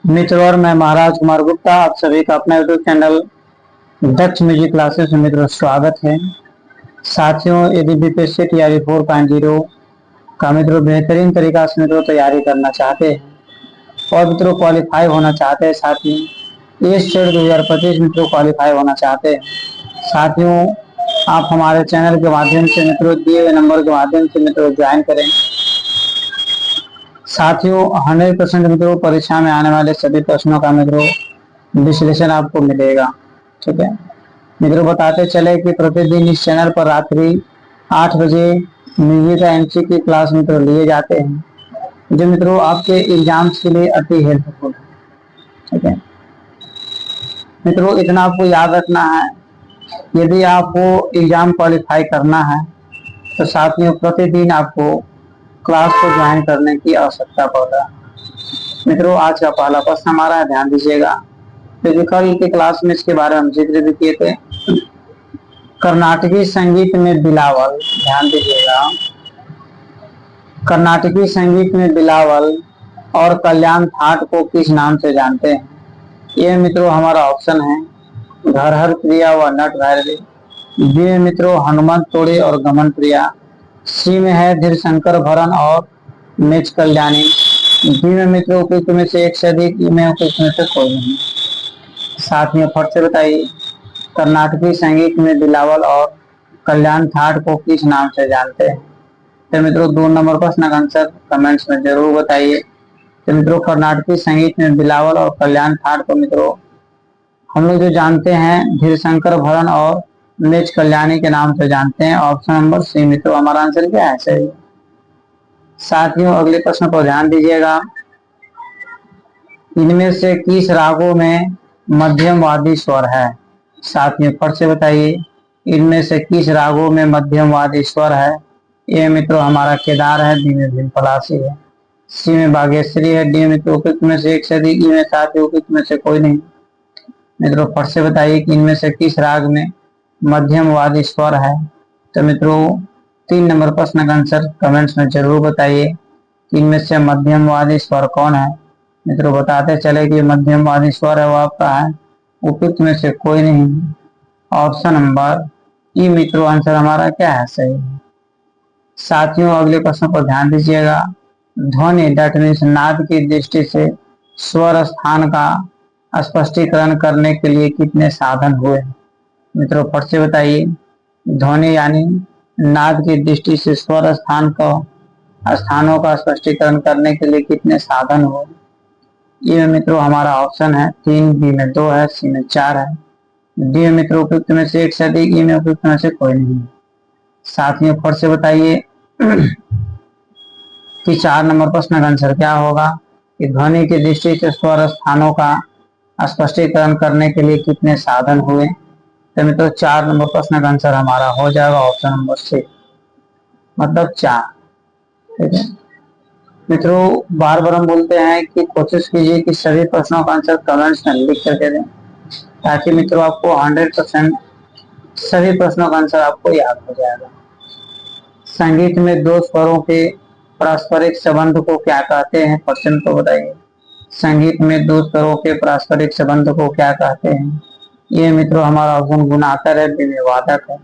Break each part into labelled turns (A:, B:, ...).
A: मित्र और मैं महाराज कुमार गुप्ता आप सभी का अपना यूट्यूब चैनल दक्ष म्यूजिक क्लासेस में मित्रों स्वागत है। साथियों, यदि बीपीएससी तैयारी 4.0 का मित्रों बेहतरीन तरीका से मित्रों तैयारी करना चाहते हैं और मित्रों क्वालिफाई होना चाहते हैं, साथियों इस सेट 2025 मित्रों क्वालिफाई होना चाहते हैं, साथियों आप हमारे चैनल के माध्यम से मित्रों दिए हुए नंबर के माध्यम से मित्रों ज्वाइन करें। साथियों 100% मित्रों परीक्षा में आने वाले सभी प्रश्नों का मित्रों विश्लेषण आपको मिलेगा। ठीक है मित्रों, बताते चले कि प्रतिदिन इस चैनल पर रात्रि 8 बजे म्यूजिक का एमसी की क्लास मित्रों लिए जाते हैं जो मित्रों आपके एग्जाम्स के लिए अति हेल्पफुल है। ठीक है मित्रों, इतना आपको याद रखना है, यदि आपको एग्जाम क्वालिफाई करना है तो साथियों प्रतिदिन आपको क्लास को ज्वाइन करने की आवश्यकता पड़ रहा है। मित्रों, आज का पहला प्रश्न हमारा है, ध्यान दीजिएगा क्योंकि कल की क्लास में इसके बारे में हम जिक्र भी किए थे। कर्नाटकी संगीत में बिलावल, ध्यान दीजिएगा, कर्नाटकी संगीत में बिलावल और कल्याण थाट को किस नाम से जानते हैं? ये मित्रों हमारा ऑप्शन है घरहर प्रिया व नट भैरवी। बी में मित्रों हनुमंत तोड़े और गमन प्रिया। सी में है धीर शंकर भरण और मेच कल्याणी। डी में मित्रों उपयुक्त में से एक से अधिक, ई में उपयुक्त में से कोई नहीं। साथ में फट से बताइए कर्नाटकी संगीत में बिलावल और कल्याण थाट को किस नाम से जानते हैं? तो मित्रों 2 नंबर प्रश्न का आंसर कमेंट्स में जरूर बताइए। तो मित्रों कर्नाटकी संगीत में बिलावल और कल्याण थाट को मित्रों हम लोग जो जानते हैं धीर शंकर भरण और मेच कल्याणी के नाम से जानते हैं। ऑप्शन नंबर सी मित्रों हमारा आंसर क्या है? सही। साथियों अगले प्रश्न पर ध्यान दीजिएगा, इनमें से किस रागों में मध्यमवादी स्वर है? साथियों फट से बताइए इनमें से किस रागों में मध्यमवादी स्वर है? ए मित्रों हमारा केदार है, बी में भीम पलासी है, सी में बागेश्वरी है, डी मित्रों उपयुक्त में से एक से अधिक, ई में साथियों उपयुक्त में से कोई नहीं। मित्रों फट से बताइए कि इनमें से किस राग में मध्यमवादी स्वर है? तो मित्रों 3 नंबर प्रश्न का आंसर कमेंट्स में जरूर बताइए कि इनमें से मध्यमवादी स्वर कौन है। मित्रों बताते चले कि मध्यमवादी स्वर है वो आपका है उपयुक्त में से कोई नहीं, ऑप्शन नंबर ई मित्रों आंसर हमारा क्या है? सही। साथियों अगले प्रश्न पर ध्यान दीजिएगा, ध्वनि दैट मीन्स नाद की दृष्टि से स्वर स्थान का स्पष्टीकरण करने के लिए कितने साधन हुए? मित्रों फट से बताइए ध्वनि यानी नाद की दृष्टि से स्वर स्थान को स्थानों का स्पष्टीकरण करने के लिए कितने साधन हुए? ये मित्रों हमारा ऑप्शन है 3, बी में 2 है, सी में 4 है, डी मित्रों उपयुक्त में से एक से अधिक, ई में उपयुक्त में से कोई नहीं। साथियों फट से बताइए कि 4 नंबर प्रश्न का आंसर क्या होगा कि ध्वनि की दृष्टि से स्वर स्थानों का स्पष्टीकरण करने के लिए कितने साधन हुए? तो मित्रों 4 नंबर प्रश्न का आंसर हमारा हो जाएगा ऑप्शन नंबर सी, मतलब 4। ठीक है मित्रों, बार बार हम बोलते हैं कि कोशिश कीजिए कि सभी प्रश्नों का आंसर कमेंट्स में लिख करके दें ताकि मित्रों आपको 100% सभी प्रश्नों का आंसर आपको याद हो जाएगा। संगीत में 2 स्वरों के पारस्परिक संबंध को क्या कहते हैं? क्वेश्चन तो बताइए संगीत में 2 स्वरों के पारस्परिक संबंध को क्या कहते हैं? ये मित्रों हमारा ऑप्शन गुणाकर है, बी में वादक है,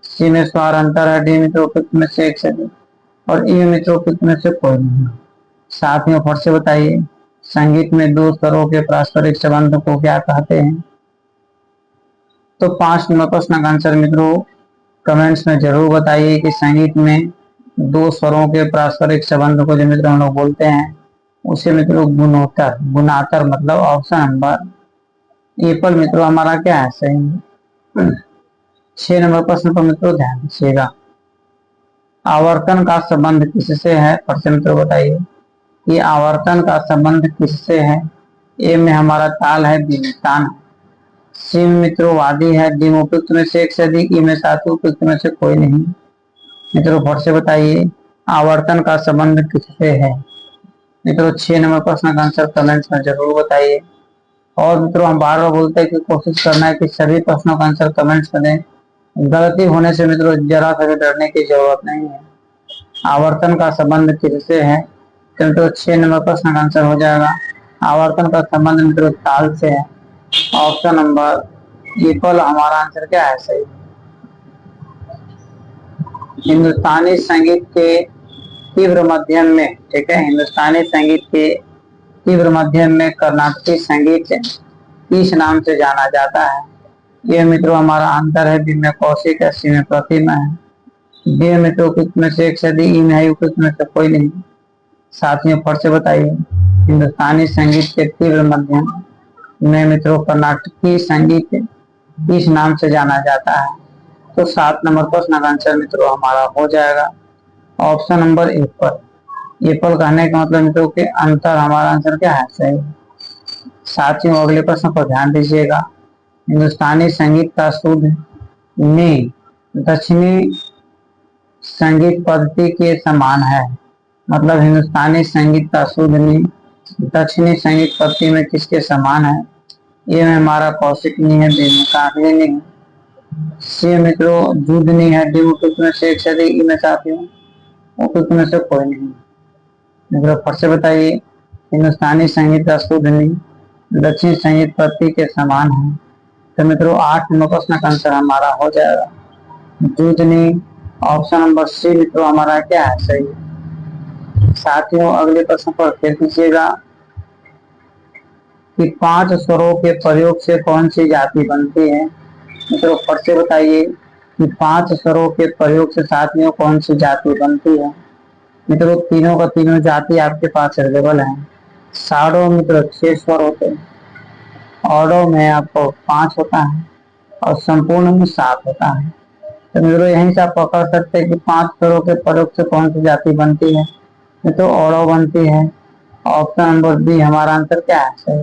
A: सी में स्वर अंतर है, डी मित्रों उपयुक्त में से एक से अधिक और ई मित्रों उपयुक्त में से कोई नहीं। साथ में फट से बताइए संगीत में 2 स्वरों के पारस्परिक संबंध को क्या कहते हैं? तो 5 नंबर प्रश्न का आंसर मित्रों कमेंट्स में जरूर बताइए कि संगीत में 2 स्वरों के पारस्परिक संबंध को जो मित्रों हम लोग बोलते हैं उसे मित्रों गुणोत्तर, गुणातर मतलब ऑप्शन नंबर ए पर मित्रों हमारा क्या है? सही। 6 नंबर प्रश्न पर मित्रों ध्यान दीजिएगा, आवर्तन का संबंध किससे है? प्रश्न मित्रों बताइए कि आवर्तन का संबंध किससे है? ए में हमारा ताल है, बी में तान है, सी में मित्रों वादी है, डी में उपयुक्त में से एक से अधिक, ई में साथ उपयुक्त में से कोई नहीं। मित्रों फट से बताइए आवर्तन का संबंध किससे है? मित्रों 6 नंबर प्रश्न का आंसर कमेंट्स में जरूर बताइए। और मित्रों हम बार बार बोलते हैं कि कोशिश करना है कि सभी प्रश्नों का आंसर कमेंट्स में दें, गलती होने से मित्रों जरा सा भी डरने की जरूरत नहीं है। आवर्तन का संबंध किससे है? तो 6 नंबर प्रश्न का आंसर हो जाएगा आवर्तन का संबंध मित्रों ताल से है। ऑप्शन नंबर पीपल हमारा आंसर क्या है सही। हिंदुस्तानी संगीत के तीव्र मध्यम में, ठीक है, हिंदुस्तानी संगीत के तीव्र मध्यम में कर्नाटकी संगीत किस नाम से जाना जाता है। यह मित्रों हमारा आंसर है बी में कौशिक है, सी में प्रतिमा है। डी मित्रों किस में से एक सदी, ई में है, किस में से कोई नहीं। साथियों फट से बताइए, हिंदुस्तानी संगीत के तीव्र मध्यम में मित्रों कर्नाटकी संगीत किस नाम से जाना जाता है। तो 7 नंबर प्रश्न का आंसर मित्रों हमारा हो जाएगा ऑप्शन नंबर एप्पल। एप्पल कहने का मतलब मित्रों के अंतर, हमारा आंसर क्या है सही। साथियों अगले प्रश्न पर ध्यान दीजिएगा। हिंदुस्तानी संगीत का शुद्ध नी दक्षिणी संगीत पद्धति के समान है। मतलब हिंदुस्तानी संगीत का शुद्ध नी दक्षिणी संगीत पद्धति में किसके समान है। ये में हमारा कौशिक नहीं है, बी में काकली नहीं है, सी मित्रों जुद नहीं है, डी में से एक सदी, ई में साथियों में से कोई नहीं। मित्रों फट से बताइए, हिंदुस्तानी संगीत का शुद्ध नी दक्षिणी संगीत पद्धति के समान है। तो मित्रों 8 नंबर प्रश्न का आंसर हमारा हो जाएगा जुदनी। ऑप्शन नंबर सी मित्रों हमारा क्या है सही। साथियों अगले प्रश्न पर फिर दीजिएगा कि 5 स्वरों के प्रयोग से कौन सी जाति बनती है। मित्रों फट से बताइए कि 5 स्वरों के प्रयोग से साथियों कौन सी जाति बनती है। मित्रों तीनों का तीनों जाति आपके पास अवेलेबल है। साड़ो मित्रों 6 स्वर होते हैं, ऑडो में आपको 5 होता है और संपूर्ण में 7 होता है। तो मित्रों यहीं से आप पकड़ सकते हैं कि 5 स्वरों के प्रयोग से कौन सी जाति बनती है। मित्रों ऑडो बनती है। ऑप्शन नंबर बी हमारा आंसर क्या है सही।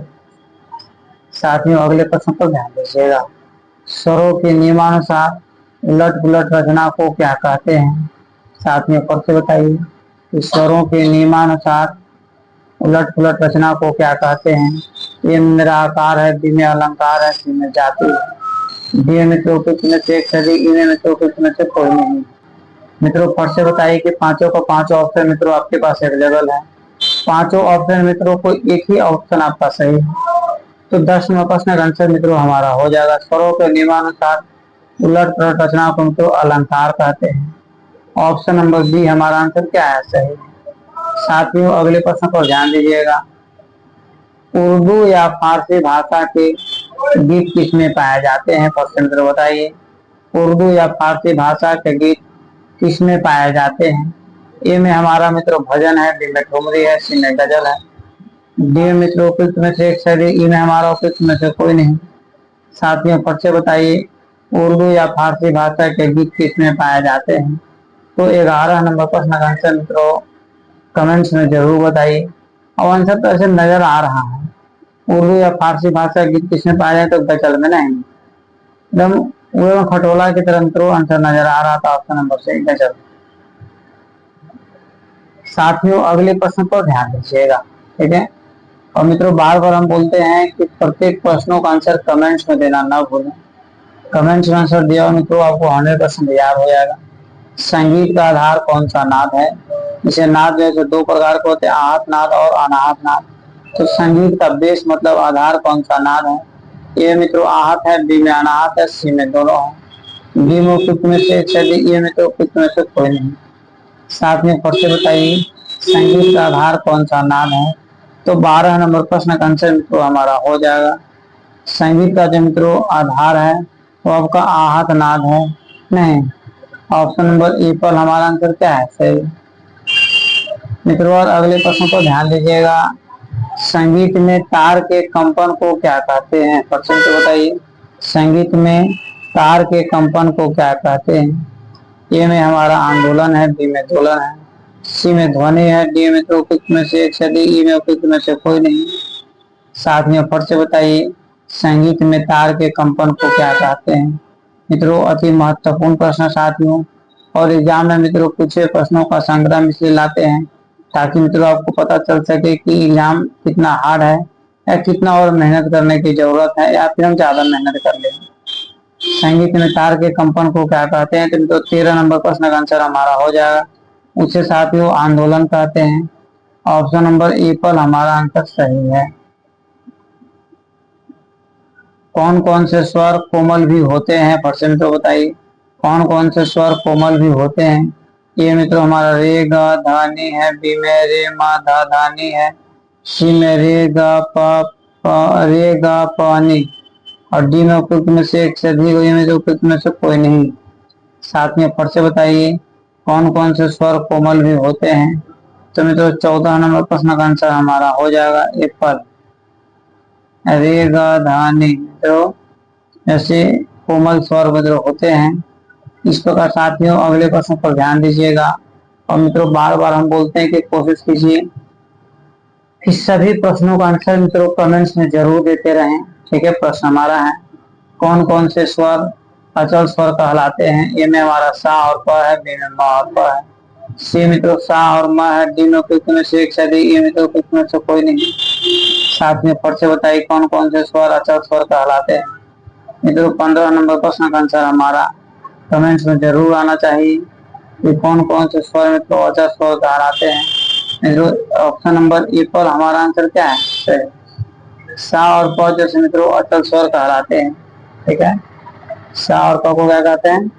A: साथियों अगले प्रश्न पर ध्यान दीजिएगा। स्वरों के नियमानुसार उलट पुलट रचना को क्या कहते हैं। साथियों पर से बताइए कि स्वरों के नियमानुसार उलट पुलट रचना को क्या कहते हैं। ये निराकार है, बी में अलंकार है, सी में जाति है, डी मित्रों किस में से एक सदी, ई में मित्रों किस में से कोई नहीं। मित्रों फट से बताइए कि पांचों का पांचों ऑप्शन मित्रों आपके पास अवेलेबल है। पांचों ऑप्शन मित्रों को एक ही ऑप्शन आपका सही है। तो 10 नंबर प्रश्न का आंसर मित्रों हमारा हो जाएगा स्वरों के नियमानुसार उलट पुलट रचना को मित्रों अलंकार कहते हैं। ऑप्शन नंबर बी हमारा आंसर क्या है सही। साथियों अगले प्रश्न पर ध्यान दीजिएगा। उर्दू या फारसी भाषा के गीत किसमें पाए जाते हैं। प्रश्न मित्रों बताइए, उर्दू या फारसी भाषा के गीत किसमें पाए जाते हैं। ए में हमारा मित्रों भजन है, बी में ठुमरी है, सी में गजल है, डी मित्रों उपयुक्त में से एक सदी, ई में हमारा उपयुक्त में से कोई नहीं। साथियों फट से बताइए, उर्दू या फारसी भाषा के गीत किसमें पाए जाते हैं। तो 11 नंबर प्रश्न का आंसर मित्रों कमेंट्स में जरूर बताइए। और आंसर तो ऐसे नजर आ रहा है, उर्दू या फारसी भाषा गीत किसमें पाया जाए, तो गजल में नहीं, एकदम खटोला की तरह मित्रों आंसर नजर आ रहा था ऑप्शन नंबर से गजल। साथियों अगले प्रश्न पर ध्यान दीजिएगा, ठीक है। और मित्रों बार बार हम बोलते हैं कि प्रत्येक प्रश्नों का आंसर कमेंट्स में देना ना भूलें। कमेंट्स में आंसर दिया मित्रों आपको 100% याद हो जाएगा। संगीत का आधार कौन सा नाद है। इसे नाद जैसे 2 प्रकार के होते हैं, आहत नाद और अनाहत नाद। तो संगीत का बेस मतलब आधार कौन सा नाद है। ये मित्रों आहत है, बी में अनाहत है, सी में दोनों है, डी में उपयुक्त में से एक है, ये मित्रों उपयुक्त में से कोई नहीं। साथ में फट से बताइए संगीत का आधार कौन सा नाद है। तो 12 नंबर प्रश्न का आंसर मित्रों हमारा हो जाएगा संगीत का जो मित्रों आधार है वो आपका आहत नाद है। नहीं, ऑप्शन नंबर ए पर हमारा आंसर क्या है सही। मित्रों और अगले प्रश्न को ध्यान दीजिएगा। संगीत में तार के कंपन को क्या कहते हैं। प्रश्न तो बताइए, संगीत में तार के कंपन को क्या कहते हैं। ए में हमारा आंदोलन है, बी में दोलन है, सी में ध्वनि है, डी में तो उपयुक्त में से एक सदी, ई में उपयुक्त में से कोई नहीं। साथ में फट से बताइए संगीत में तार के कंपन को क्या कहते हैं। मित्रों अति महत्वपूर्ण प्रश्न साथियों, और एग्जाम में मित्रों कुछ प्रश्नों का संग्रह इसलिए लाते हैं ताकि मित्रों आपको पता चल सके कि एग्जाम कितना हार्ड है या कितना और मेहनत करने की जरूरत है या फिर हम ज्यादा मेहनत कर लें। संगीत में तार के कंपन को क्या कहते हैं। तो 13 नंबर प्रश्न का आंसर हमारा हो जाएगा उसे साथियों आंदोलन कहते हैं। ऑप्शन नंबर ए पर हमारा आंसर सही है। कौन कौन से स्वर कोमल भी होते हैं? परसेंट तो बताइए, कौन कौन से स्वर कोमल भी होते हैं? ये मित्रों हमारा रे ग धा नी है, बी में रे मा धा धा नी है, सी में रे ग रे ग प नी, और डी में उपयुक्त में से एक से अधिक, में से उपयुक्त में से कोई नहीं। साथ में फट से बताइए कौन कौन से स्वर कोमल भी होते हैं? तो मित्रों 14 नंबर प्रश्न का आंसर हमारा हो जाएगा एप्पल। रे ग धा नी तो ऐसे कोमल स्वर मित्रों होते हैं। इस प्रकार साथियों अगले प्रश्न पर ध्यान दीजिएगा, और मित्रों बार बार हम बोलते हैं कि कोशिश कीजिए कि सभी प्रश्नों का आंसर मित्रों कमेंट्स में जरूर देते रहें। ठीक है, प्रश्न हमारा है कौन कौन से स्वर अचल स्वर कहलाते हैं? ए में हमारा सा और प है, बी में मा और प है, सी मित्रों सा और म है, डी में उपयुक्त में से एक से अधिक, ए मित्रों उपयुक्त में से कोई नहीं। साथ में फट से बताइए कौन कौन से स्वर अचल स्वर कहलाते हैं? मित्रों 15 नंबर प्रश्न का आंसर हमारा कमेंट्स में जरूर आना चाहिए कि कौन कौन से स्वर मित्रों अचल स्वर कहलाते हैं। मित्रों ऑप्शन नंबर ए पर हमारा आंसर क्या है? सा और प जैसे मित्रों अचल स्वर कहलाते हैं। ठीक है, सा और प को क्या कहते हैं?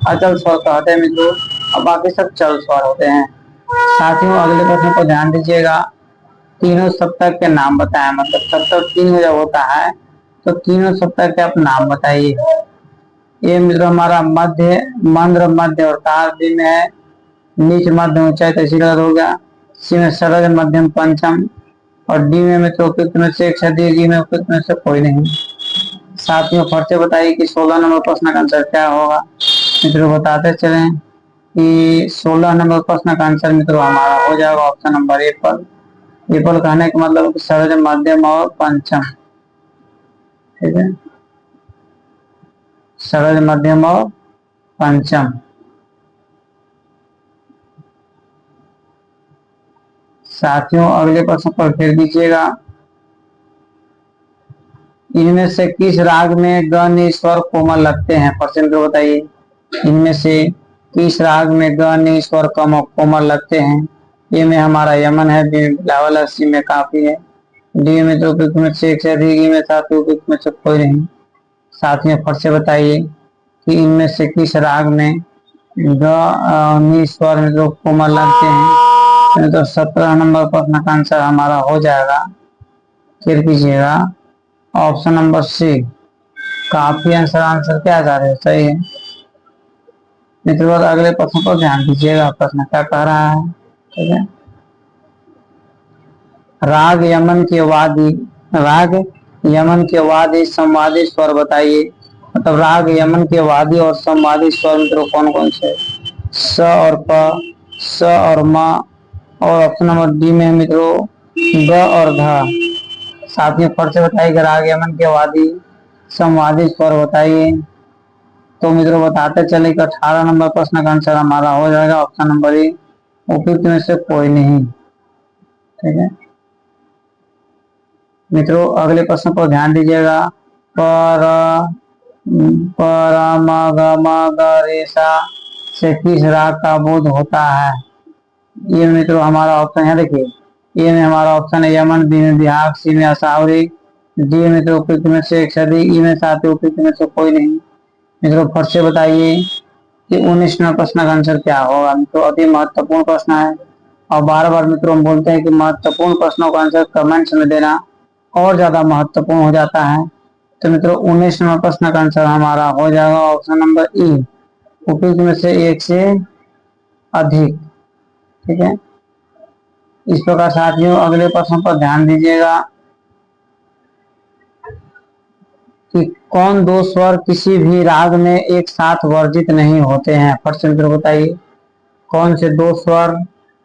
A: अचल स्वर कहते हैं मित्रों, और बाकी सब चल स्वर होते हैं। साथियों अगले प्रश्न को ध्यान दीजिएगा, तीनों सप्तक के नाम बताएं। मतलब सप्तक 3 में जब होता है तो तीनों सप्तक के आप नाम बताइए। ये मित्रों हमारा मध्य, मंद्र, मध्य और तार, बी में है नीच, मध्य, ऊंचाई, तैसी गलत हो गया, सी में सरल, मध्यम, पंचम, और डी में मित्रों उपयुक्त में से एक से अधिक, जी में उपयुक्त में से कोई नहीं। साथियों फट से बताइए कि 16 नंबर प्रश्न का आंसर क्या होगा? मित्रों बताते चलें कि 16 नंबर प्रश्न का आंसर मित्रों हमारा हो जाएगा ऑप्शन नंबर ए पर। एपल कहने का मतलब सरल, मध्यम और पंचम। ठीक है, सरल, मध्यम और पंचम। साथियों अगले प्रश्न पर फिर दीजिएगा, इनमें से किस राग में ग नि स्वर कोमल लगते हैं? परसेंट को बताइए, इनमें से किस राग में ग नि स्वर कोमल लगते हैं? ए में हमारा यमन है, बी में बिलावल है, सी में काफी है, डी में तो उपयुक्त में से एक से अधिक, ई में सात, उपयुक्त में से कोई नहीं। साथ में फट से बताइए कि इनमें से किस राग में ग नि स्वर में जो कोमल लगते हैं? तो 17 नंबर प्रश्न का आंसर हमारा हो जाएगा, फिर कीजिएगा ऑप्शन नंबर सी, काफी। आंसर क्या जा रहे हैं? सही है मित्रों। अगले प्रश्न पर ध्यान दीजिएगा, प्रश्न क्या कह रहा है? ठीक है, राग यमन के वादी, राग यमन के वादी संवादी स्वर बताइए। मतलब राग यमन के वादी और संवादी स्वर मित्रों कौन कौन से? स और प, स और म, और ऑप्शन नंबर डी में मित्रों ग और ध। साथ में फट से बताइए राग यमन के वादी संवादी स्वर बताइए। तो मित्रों बताते चले कि 18 नंबर प्रश्न का आंसर हमारा हो जाएगा ऑप्शन नंबर ए, उपयुक्त में से कोई नहीं। ठीक है मित्रों अगले प्रश्न पर ध्यान दीजिएगा, पर म ग रे सा से किस राग का बोध होता है? ये मित्रों हमारा ऑप्शन है, देखिए ए में हमारा ऑप्शन है यमन, बी में बिहार, सी में असावरी, डी में तो उपयुक्त में से एक से अधिक, ई में सात, उपयुक्त में से कोई नहीं। मित्रों फट से बताइए कि 19 नंबर प्रश्न का आंसर क्या होगा? मित्रों अति महत्वपूर्ण प्रश्न है, और बार बार मित्रों हम बोलते हैं कि महत्वपूर्ण प्रश्नों का आंसर कमेंट्स में देना और ज्यादा महत्वपूर्ण हो जाता है। तो मित्रों 19 नंबर प्रश्न का आंसर हमारा हो जाएगा ऑप्शन नंबर ई, उपयुक्त में से एक से अधिक। ठीक है, इस प्रकार साथियों अगले प्रश्न पर ध्यान दीजिएगा कि कौन दो स्वर किसी भी राग में एक साथ वर्जित नहीं होते हैं? फट से मित्रों बताइए कौन से दो स्वर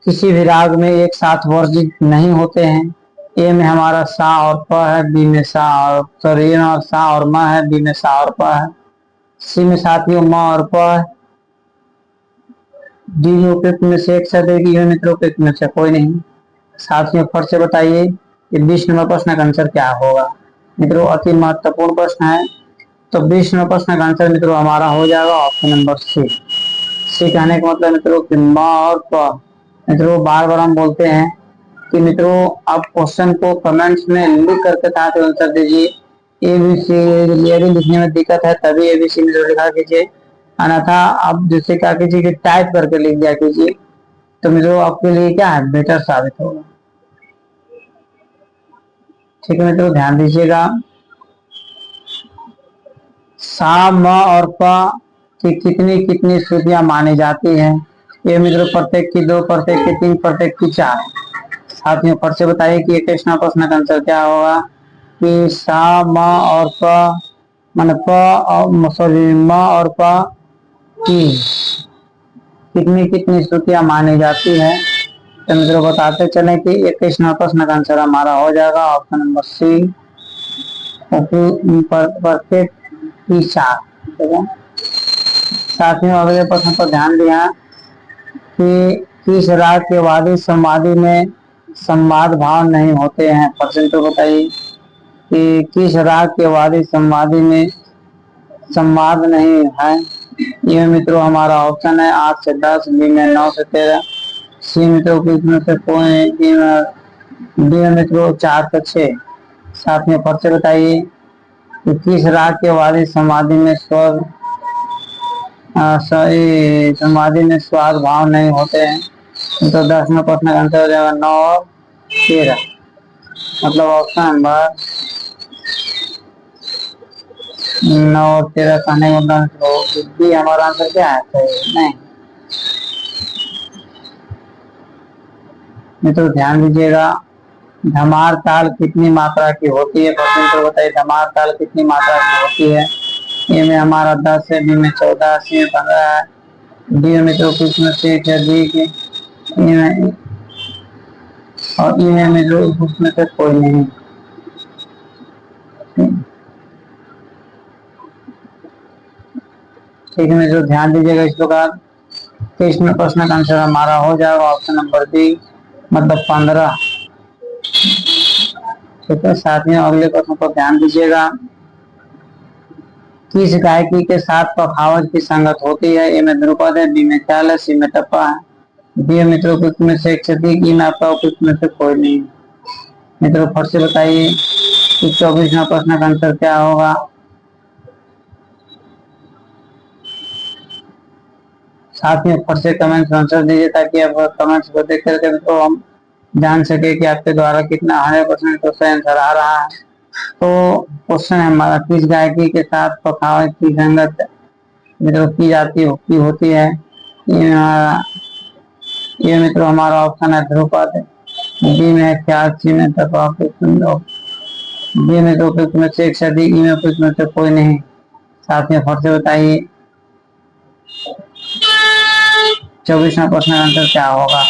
A: किसी भी राग में एक साथ वर्जित नहीं होते हैं? ए में हमारा सा और प है, बी में सा और सॉरी सा और म है, बी में सा और प है, सी में साथियों म और प है, डी में उपयुक्त में से एक से अधिक, मित्रों उपयुक्त में से कोई नहीं। साथियों फट से बताइए कि 20 नंबर प्रश्न का आंसर क्या होगा? मित्रों अति महत्वपूर्ण प्रश्न है, तो 20 नंबर प्रश्न का आंसर मित्रों हमारा हो जाएगा ऑप्शन नंबर सी। सी कहने का मतलब मित्रों कि म और प। मित्रों बार बार हम बोलते हैं कि मित्रों आप क्वेश्चन को कमेंट्स में लिख करके साथ आंसर दीजिए, ABC यदि लिखने में दिक्कत है तभी ABC में लिखा कीजिए, अन्यथा आप जैसे क्या कीजिए कि टाइप करके लिख दिया कीजिए, तो मित्रों आपके लिए क्या है बेटर साबित होगा। ठीक है मित्रों, ध्यान दीजिएगा। सा म और प की कितनी कितनी श्रुतियां मानी जाती हैं? ये मित्रों प्रत्येक की 2, प्रत्येक की 3, प्रत्येक की 4। साथियों फट से बताइए कि कृष्णा प्रश्न का आंसर क्या होगा कि सा म और प मान प और सॉरी म और प की कितनी कितनी श्रुतियां मानी जाती है? तो मित्रों बताते चले कि 21वां प्रश्न का आंसर हमारा हो जाएगा ऑप्शन नंबर सी, प्रत्येक की 4। ठीक है साथियों, अगले प्रश्न पर ध्यान दिया कि किस राग के वादी संवादी में संवाद भाव नहीं होते हैं? प्रश्न तो बताइए कि किस राग के वादी संवादी में संवाद नहीं है? ये मित्रों हमारा ऑप्शन है 8 से 10, बी में 9 से 13, सी मित्रों की इसमें से कोई, डी में मित्रों 4 से 6। साथ में फिर से बताइए कि किस राग के वादी संवादी में स्वर संवादी में स्वाद भाव नहीं होते हैं? तो 10वां प्रश्न का आंसर हो जाएगा 9 और 13, मतलब ऑप्शन नंबर 9 और 13 कहने का मतलब बी हमारा आंसर क्या है? सही नहीं मित्रों, ध्यान दीजिएगा। धमार ताल कितनी मात्रा की होती है? प्रश्न तो बताइए धमार ताल कितनी मात्रा की होती है? ए में हमारा 10 है, बी में 14, सी में 15 है, डी में मित्रों कुछ में से है, डी के और ई में मित्रों उसमें से कोई नहीं। ठीक है मित्रों, ध्यान दीजिएगा इस प्रकार। तो इसमें प्रश्न का आंसर हमारा हो जाएगा ऑप्शन नंबर बी, मतलब 15। ठीक है साथियों, अगले प्रश्न पर ध्यान दीजिएगा। किस गायकी के साथ पखावज की संगत होती है? ए में ध्रुपद है, बी में ख्याल है, सी में टप्पा है, डी मित्रों कुछ में से एक सटीक, ई में आपका कुछ में से कोई नहीं। मित्रों फट से बताइए कि 24वां प्रश्न का आंसर क्या होगा? साथ में फट से कमेंट आंसर दीजिए ताकि आप कमेंट्स को देख करके तो हम जान सके कि आपके द्वारा कितना 100% क्वेश्चन आंसर आ रहा है। तो क्वेश्चन हमारा किस गायकी के साथ पखावज की संगत मित्रों की जाती होती है? ये मित्रों हमारा ऑप्शन है ध्रुपद, बी में ख्याल, सी में टप्पा, डी में तो कुछ में से एक सटीक, ई में कुछ में से कोई नहीं। साथ में फट से बताइए 24वां प्रश्न का आंसर क्या होगा?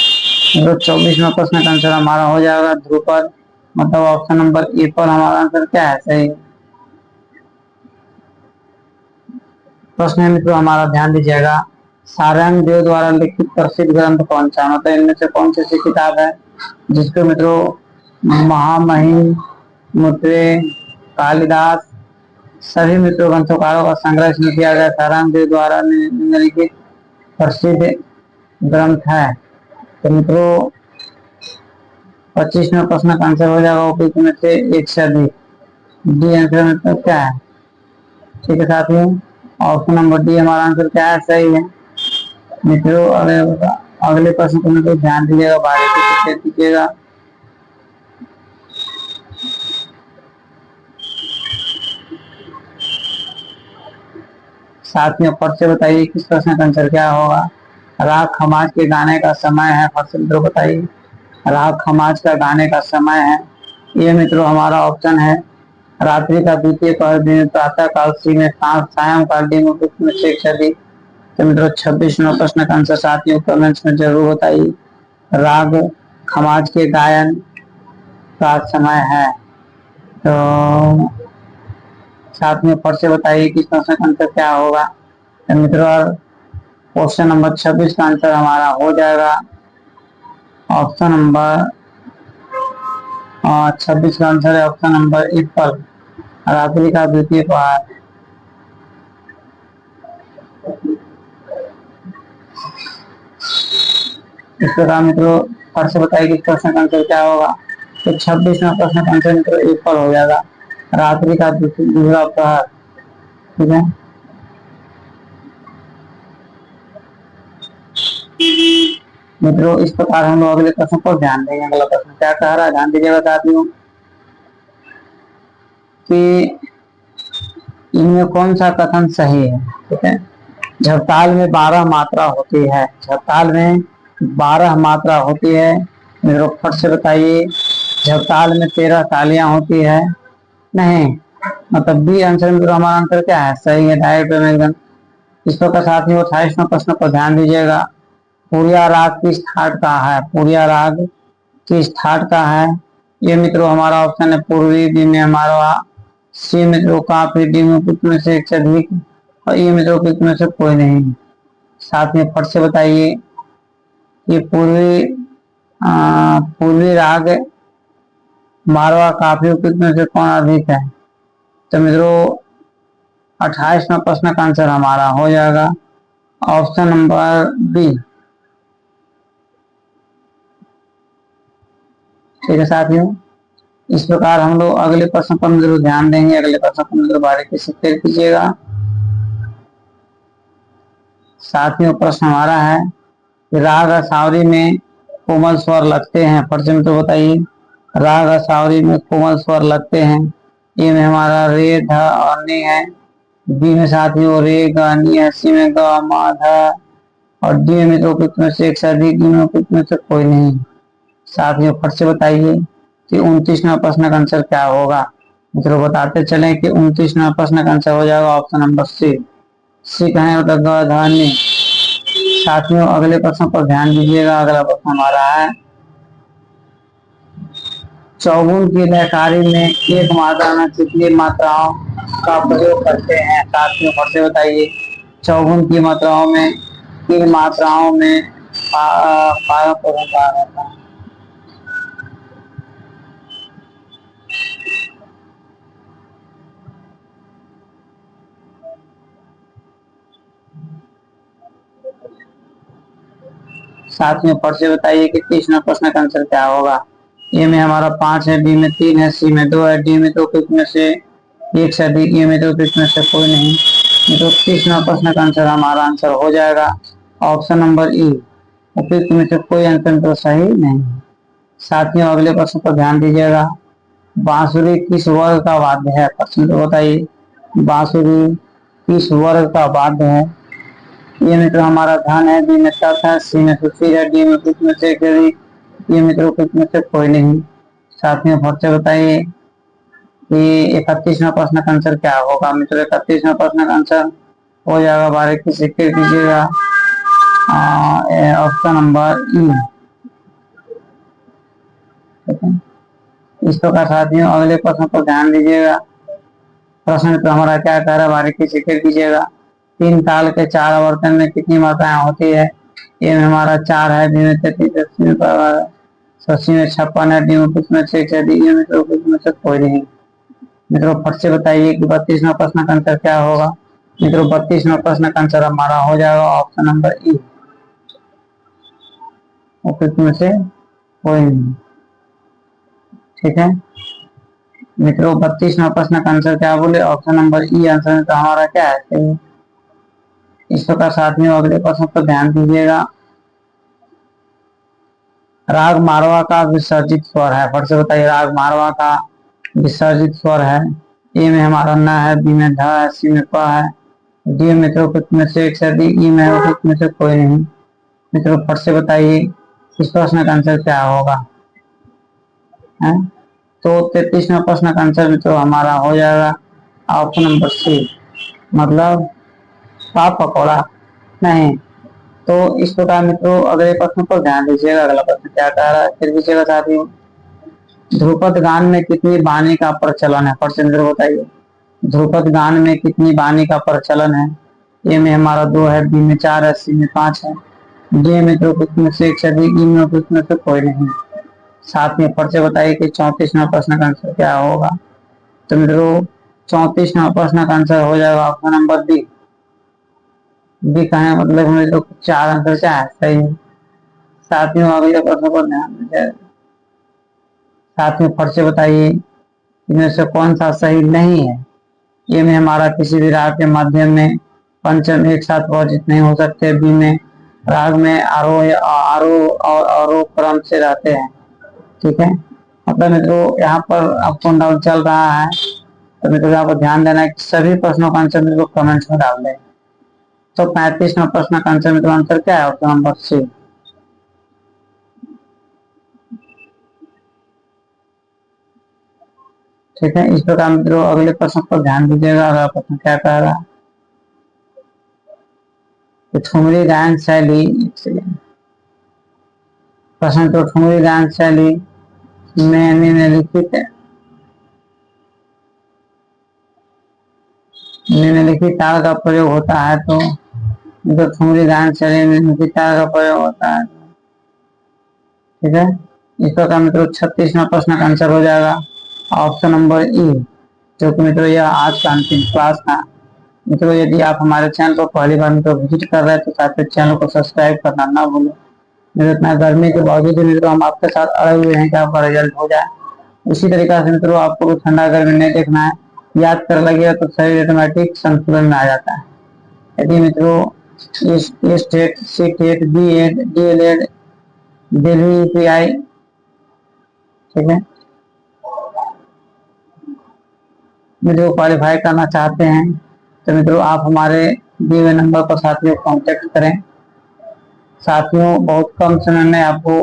A: तो 24वां प्रश्न का आंसर हमारा हो जाएगा ध्रुपद, मतलब ऑप्शन नंबर ए पर हमारा आंसर क्या है? सही प्रश्न है मित्रों हमारा, ध्यान दीजिएगा। सारंग देव द्वारा लिखित प्रसिद्ध ग्रंथ कौन सा? मतलब इनमें से कौन सी किताब है जिसको मित्रों महामहिम, मुद्रे, कालिदास सभी मित्रों ग्रंथकारों का संग्रह इसमें किया गया सारंग देव द्वारा निम्नलिखित प्रसिद्ध ग्रंथ है? तो मित्रों 25वां प्रश्न का आंसर हो जाएगा उपयुक्त में से एक से अधिक, डी आंसर मतलब क्या है? ठीक है साथियों, ऑप्शन नंबर डी हमारा आंसर क्या है? सही है मित्रों। अगले प्रश्न को मित्रों ध्यान दीजिएगा, बारीकी से दीजिएगा। साथ में फट से बताइए किस प्रश्न का आंसर क्या होगा? राग खमाज के गाने का समय है? फट से मित्रों बताइए राग खमाज का गाने का समय है। ये मित्रों हमारा ऑप्शन है रात्रि का द्वितीय पहर, दिन प्रातः काल, सी में सायं काल, डी में कुछ में से एक सदी। तो मित्रों 26वां प्रश्न का आंसर साथियों कमेंट्स में जरूर बताइए। राग खमाज के गायन का समय है। तो साथ में फट से बताइए कि प्रश्न का आंसर क्या होगा? तो मित्रों क्वेश्चन नंबर 26 का आंसर हमारा हो जाएगा ऑप्शन नंबर 26 का आंसर है ऑप्शन नंबर ए पर रात्रि का द्वितीय पहर। इस प्रकार मित्रों फट से बताइए कि प्रश्न का आंसर क्या होगा? तो 26वां प्रश्न का आंसर मित्रों ए पर हो जाएगा रात्रि का दूसरा प्रहर। ठीक है, मित्रों इस प्रकार हम लोग अगले प्रश्न पर ध्यान देंगे। अगला प्रश्न क्या कह रहा है, ध्यान दीजिएगा साथियों कि इनमें कौन सा कथन सही है। ठीक है, जब ताल में 12 मात्रा होती है, जब ताल में 12 मात्रा होती है, मेरे को फट से बताइए। जब ताल में 13 तालियां होती है, नहीं, मतलब बी आंसर में हमारा आंसर क्या है, सही है, डायरेक्ट में एकदम। इस प्रकार साथियों 28वें प्रश्न पर ध्यान दीजिएगा। पूरिया राग किस ठाट का है, पूरिया राग किस ठाट का है। ये मित्रों हमारा ऑप्शन है पूर्वी, बी में हमारा सी मित्रों काफी, डी में कुछ में से एक से अधिक, और ये मित्रों कुछ में से कोई नहीं। साथ में फट से बताइए ये पूर्वी राग मारवा काफी उपयुक्त में से कौन अधिक है। तो मित्रों 28वां प्रश्न का आंसर हमारा हो जाएगा ऑप्शन नंबर बी। ठीक है साथियों, इस प्रकार हम लोग अगले प्रश्न पर जरूर ध्यान देंगे। अगले प्रश्न पर जरूर बारीकी से क्लियर कीजिएगा साथियों। प्रश्न हमारा है कि राग असावरी में कोमल स्वर लगते हैं, प्रश्न तो बताइए। राग असावरी में कोमल स्वर लगते हैं, ए में हमारा रे ध और नी है, बी में साथियों रे ग नी है, सी में ग म ध, और डी में मित्रों कुछ में से एक से अधिक, में कुछ में से कोई नहीं। साथियों फट से बताइए कि 29वां प्रश्न का आंसर क्या होगा। मित्रों बताते चले कि 29वां प्रश्न का आंसर हो जाएगा ऑप्शन नंबर सी। सी कहें मतलब ग ध नी। साथियों अगले प्रश्न पर ध्यान दीजिएगा। अगला प्रश्न हमारा है चौगुन की लयकारी में एक मात्रा में कितनी मात्राओं का प्रयोग करते हैं। साथियों फट से बताइए चौगुन की मात्राओं में किन मात्राओं में पारा रहता है। साथ में फट से बताइए कि 30वां प्रश्न का आंसर क्या होगा। ए में हमारा 5 है, बी में 3 है, सी में 2 है, डी में तो कुछ में से एक से अधिक, ए में तो कुछ में से कोई नहीं। तो 30वां प्रश्न का आंसर हमारा आंसर हो जाएगा ऑप्शन नंबर ई। उपयुक्त में से कोई आंसर तो सही नहीं। साथियों अगले प्रश्न पर ध्यान दीजिएगा। बांसुरी किस वर्ग का वाद्य है, प्रश्न तो बताइए। बांसुरी किस वर्ग का वाद्य है। ये मित्र हमारा धन है, बी में तत् है, सी में सुशील है, डी में कुछ में से ये मित्रों कुछ में से कोई नहीं। साथियों फट से बताइए कि 31वां प्रश्न का आंसर क्या होगा। मित्रों 31वां प्रश्न का आंसर हो जाएगा, बारीकी से क्लियर कीजिएगा, ऑप्शन नंबर ई। इस प्रकार साथियों अगले प्रश्न पर ध्यान दीजिएगा। प्रश्न तो हमारा क्या कह रहा है, बारीकी से क्लियर कीजिएगा। 3 ताल के 4 आवर्तन में कितनी मात्राएं होती है। ए में हमारा 4 है, बी में 33, सी में 56 है, डी में कुछ में से 6 है, मित्रों कुछ में से कोई नहीं। मित्रों फट से बताइए कि 32वां प्रश्न का आंसर क्या होगा। मित्रों 32वां प्रश्न का आंसर हमारा हो जाएगा ऑप्शन नंबर ई। कुछ में से कोई नहीं। ठीक है मित्रों 32वां प्रश्न का आंसर क्या बोले, ऑप्शन नंबर ई आंसर तो हमारा क्या है। इस प्रकार साथियों अगले प्रश्न पर ध्यान दीजिएगा। राग मारवा का विसर्जित स्वर है, फट से बताइए राग मारवा का विसर्जित स्वर है। ए में हमारा न है, बी में ध है, सी में प है, डी मित्रों कुछ में से एक से अधिक, ई में कुछ में से कोई नहीं। मित्रों फट से बताइए इस प्रश्न का आंसर क्या होगा है? तो 33वां प्रश्न का आंसर मित्रों हमारा हो जाएगा ऑप्शन नंबर सी, मतलब पाप पकौड़ा नहीं। तो इस प्रकार मित्रों अगले प्रश्न पर ध्यान दीजिएगा। अगला प्रश्न क्या कह रहा है फिर दीजिएगा साथियों। ध्रुपद गान में कितनी बानी का प्रचलन है, प्रश्न बताइए। ध्रुपद गान में कितनी बानी का प्रचलन है। ए में हमारा 2 है, बी में 4 है, सी में 5 है, डी में तो कुछ में से एक से अधिक, ई में कुछ में से कोई नहीं। साथ में फट से बताइए कि 34वां प्रश्न का आंसर क्या होगा। तो मित्रों 34वां प्रश्न का आंसर हो जाएगा ऑप्शन नंबर डी। बी कहें मतलब हमें तो 4 आंसर क्या है, सही है। साथियों अगले प्रश्न पर ध्यान दीजिए। साथ में फट से बताइए इनमें से कौन सा सही नहीं है? ए में हमारा किसी भी राग के माध्यम में पंचम एक साथ वर्जित नहीं हो सकते। बी में राग में आरोह और अवरोह क्रम से रहते हैं। ठीक है, मतलब मित्रों यहाँ पर आपको डाउट चल रहा है तो मित्रों यहाँ पर ध्यान देना है कि सभी प्रश्नों का आंसर मित्रों कमेंट्स में डाल दें। तो 35वां प्रश्न का आंसर मित्रों आंसर क्या है? Option number C. ठीक है, इस प्रकार मित्रों अगले प्रश्न पर ध्यान दीजिएगा। अगला प्रश्न क्या कह रहा है? ठुमरी गायन शैली, प्रश्न तो ठुमरी गायन शैली में निम्नलिखित ताल का प्रयोग होता है। तो ठुमरी गायन शैली में निम्नलिखित ताल का प्रयोग होता है। ठीक है, इस प्रकार मित्रों 36वां प्रश्न का आंसर हो जाएगा ऑप्शन नंबर ई, जो कि मित्रों यह आज का अंतिम क्लास था। मित्रों यदि आप हमारे चैनल को पहली बार मित्रों विजिट कर रहे हैं तो साथ ही चैनल को सब्सक्राइब करना ना भूलें। मित्रों इतना गर्मी के बावजूद मित्रों हम आपके साथ अड़े हुए हैं कि आपका रिजल्ट हो जाए। उसी तरीका से मित्रों आपको भी ठंडा गर्मी नहीं देखना है, याद कर लगेगा तो शरीर ऑटोमेटिक संतुलन में आ जाता है। यदि मित्रों इस TET C TET B Ed D El Ed Delhi UPI, ठीक है, मित्रों क्वालिफाई करना चाहते हैं तो मित्रों आप हमारे दिए हुए नंबर पर साथियों कांटेक्ट करें। साथियों बहुत कम समय में आपको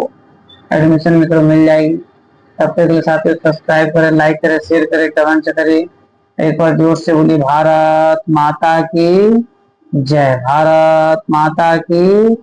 A: एडमिशन मित्रों मिल जाएगी। तब तक के लिए साथियों सब्सक्राइब करें, लाइक करें, शेयर करें, कमेंट करें। एक बार जोर से बोलिए भारत माता की जय, भारत माता की